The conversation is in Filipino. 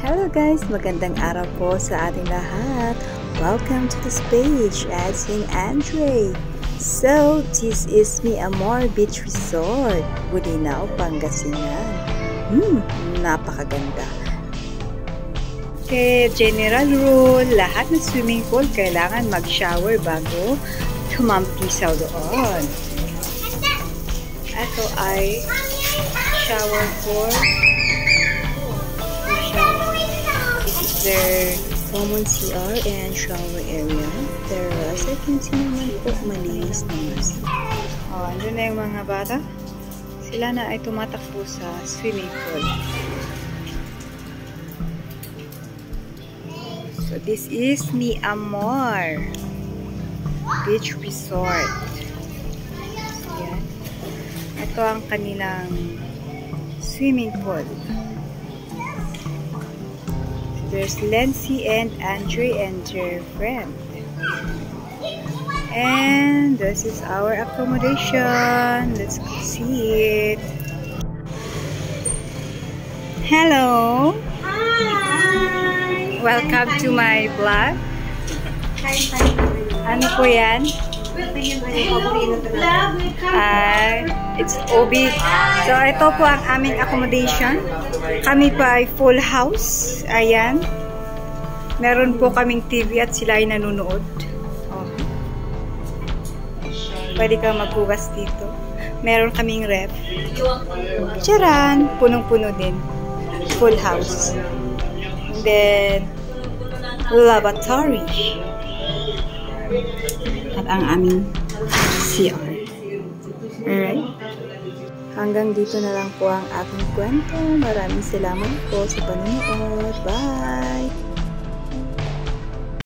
Hello guys! Magandang araw po sa ating lahat. Welcome to this page at St. Andre. So, this is Mi Amor Beach Resort, Bolinao, Pangasinan. Napakaganda. Okay, general rule, lahat ng swimming pool kailangan mag-shower bago tumampisaw doon. Ito ay shower for their common CR and shower area. Pero as I can see naman po, malinis naman. Andun na yung mga bata. Sila na ay tumatakbo sa swimming pool. So this is Mi Amor Beach Resort. Yan. Ito ang kanilang swimming pool. There's Lency and Andre and their friend. And this is our accommodation. Let's see it. Hello! Hi! Welcome to my vlog. Ano po yan? It's Obi. So, ito po ang aming accommodation. Kami pa ay full house. Ayan. Meron po kaming TV at sila ay nanonood. Pwede kang maghugas dito. Meron kaming ref. Charan! Punong-puno din. Full house. And then, lavatory. At ang aming CR. Alright? Hanggang dito na lang po ang aking kwento. Maraming salamat po sa panonood. Bye!